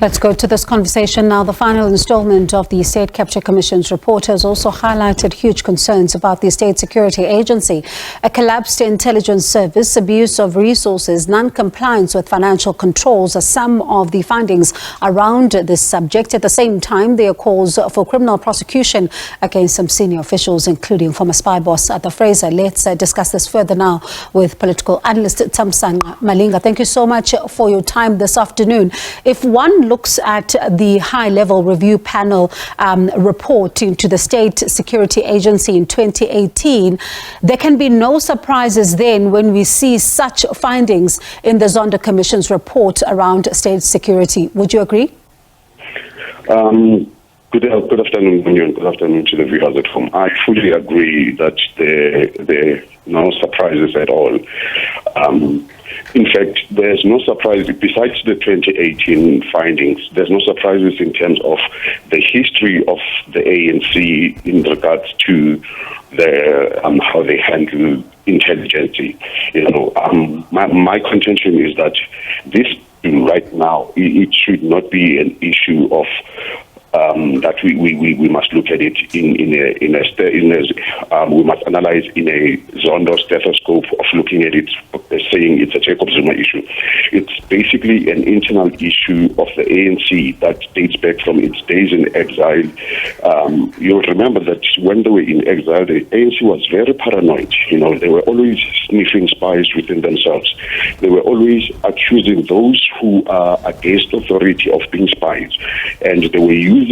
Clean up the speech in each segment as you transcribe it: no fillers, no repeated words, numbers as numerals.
Let's go to this conversation now. The final installment of the State Capture Commission's report has also highlighted huge concerns about the State Security Agency, a collapsed intelligence service, abuse of resources, non-compliance with financial controls are some of the findings around this subject. At the same time, there are calls for criminal prosecution against some senior officials, including former Spy Boss Arthur Fraser. Let's discuss this further now with political analyst Thamsanqa Malinga. Thank you so much for your time this afternoon. If one looks at the high-level review panel report into the State Security Agency in 2018, there can be no surprises then when we see such findings in the Zondo Commission's report around state security. Would you agree? Good afternoon, and good afternoon to the viewers at home. I fully agree that there are no surprises at all. In fact, there's no surprise, besides the 2018 findings, there's no surprises in terms of the history of the ANC in regards to how they handle intelligence. My contention is that this right now, it should not be an issue of that we must look at it we must analyze in a Zondo stethoscope of looking at it, saying it's a Jacob Zuma issue. It's basically an internal issue of the ANC that dates back from its days in exile. You'll remember that when they were in exile, the ANC was very paranoid. They were always sniffing spies within themselves. They were always accusing those who are against authority of being spies, and they were using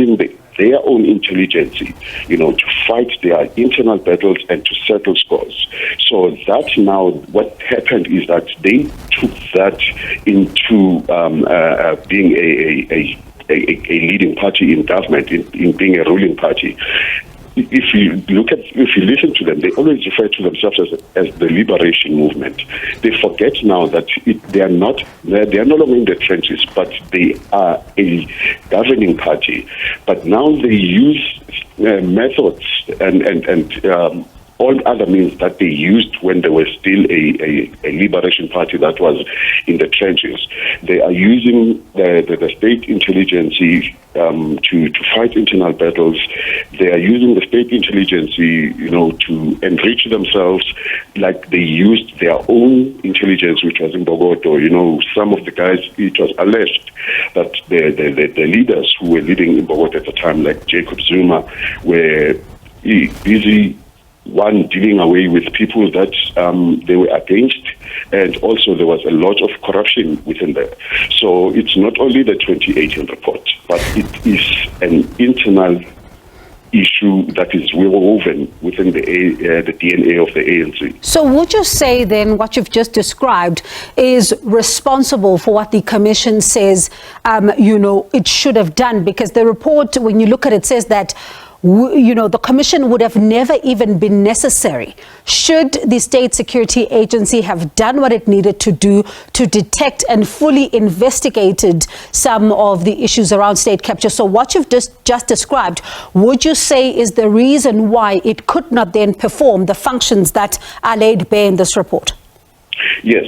their own intelligence, to fight their internal battles and to settle scores. So that now, what happened is that they took that into being a leading party in government, in being a ruling party. If you listen to them, they always refer to themselves as the liberation movement. They forget now that they are no longer in the trenches, but they are a governing party. But now they use methods and all other means that they used when they were still a liberation party that was in the trenches. They are using the state intelligence to fight internal battles. They are using the state intelligence, to enrich themselves, like they used their own intelligence, which was in Bogota. Some of the guys, it was alleged that the leaders who were leading in Bogota at the time, like Jacob Zuma, were busy dealing away with people that they were against, and also there was a lot of corruption within there. So it's not only the 2018 report, but it is an internal issue that is woven within the DNA of the ANC. So would you say then what you've just described is responsible for what the Commission says, it should have done? Because the report, when you look at it, says that the Commission would have never even been necessary should the State Security Agency have done what it needed to do to detect and fully investigated some of the issues around state capture. So what you've just described, would you say is the reason why it could not then perform the functions that are laid bare in this report? Yes.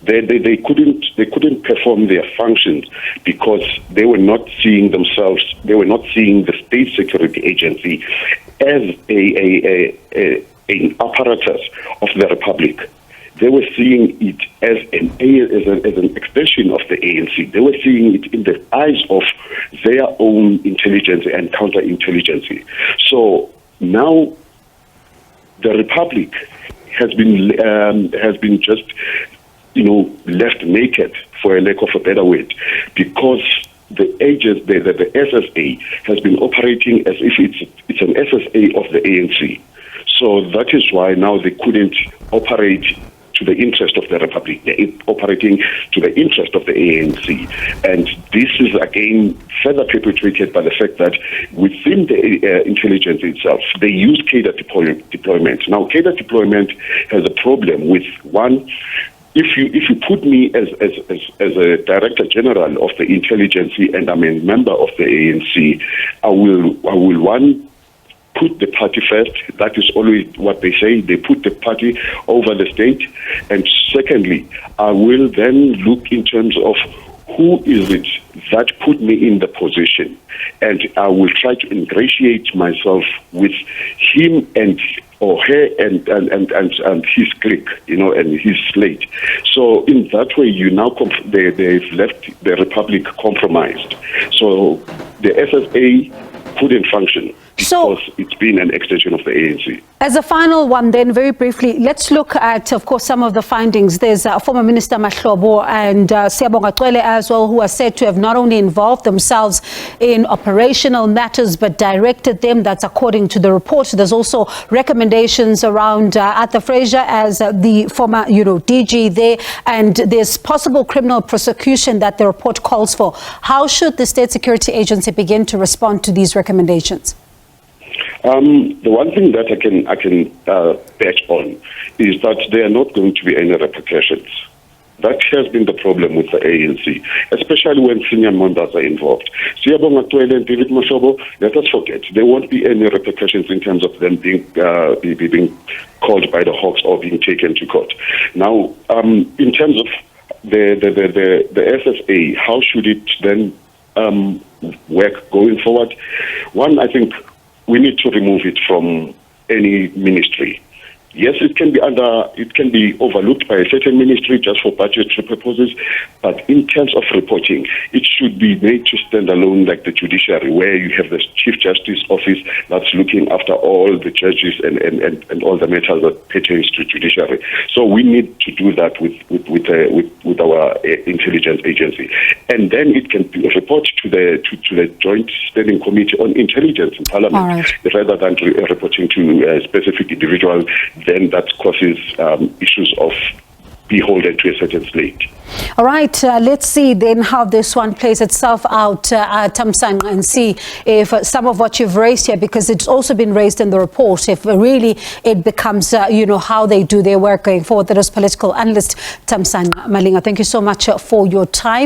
They couldn't perform their functions because they were not seeing themselves. They were not seeing the State Security Agency as an apparatus of the Republic. They were seeing it as an extension of the ANC. They were seeing it in the eyes of their own intelligence and counterintelligence. So now the Republic has been just left naked, for a lack of a better word, because the SSA has been operating as if it's an SSA of the ANC. So that is why now they couldn't operate to the interest of the Republic. They're operating to the interest of the ANC. And this is again further perpetuated by the fact that within the intelligence itself, they use cadre deployment. Now, cadre deployment has a problem with one. If you put me as a Director General of the Intelligence and I'm a member of the ANC, I will one, put the party first. That is always what they say. They put the party over the state. And secondly, I will then look in terms of who is it that put me in the position, and I will try to ingratiate myself with him and or her and his clique, and his slate. So in that way, you now they've left the republic compromised. So the SSA couldn't function because it's been an extension of the ANC. As a final one then, very briefly, let's look at, of course, some of the findings. There's former Minister Mahlobo and Siyabonga Cwele as well, who are said to have not only involved themselves in operational matters, but directed them. That's according to the report. There's also recommendations around Arthur Fraser as the former, DG there, and there's possible criminal prosecution that the report calls for. How should the State Security Agency begin to respond to these recommendations? The one thing that I can bet on is that there are not going to be any repercussions. That has been the problem with the ANC, especially when senior members are involved. Siyabonga Cwele and David Mahlobo, let us forget, there won't be any repercussions in terms of them being called by the Hawks or being taken to court. Now, in terms of the SSA, how should it then work going forward? One, I think we need to remove it from any ministry. Yes, it can be overlooked by a certain ministry just for budgetary purposes, but in terms of reporting, it should be made to stand alone like the judiciary, where you have the Chief Justice Office that's looking after all the judges and all the matters that pertains to judiciary. So we need to do that with our intelligence agency, and then it can be report to the Joint Standing Committee on Intelligence in Parliament, rather than reporting to a specific individual. Then that causes issues of beholden to a certain slate. All right, let's see then how this one plays itself out, Thamsanqa, and see if some of what you've raised here, because it's also been raised in the report, if really it becomes, how they do their work going forward. That is political analyst Thamsanqa Malinga. Thank you so much for your time.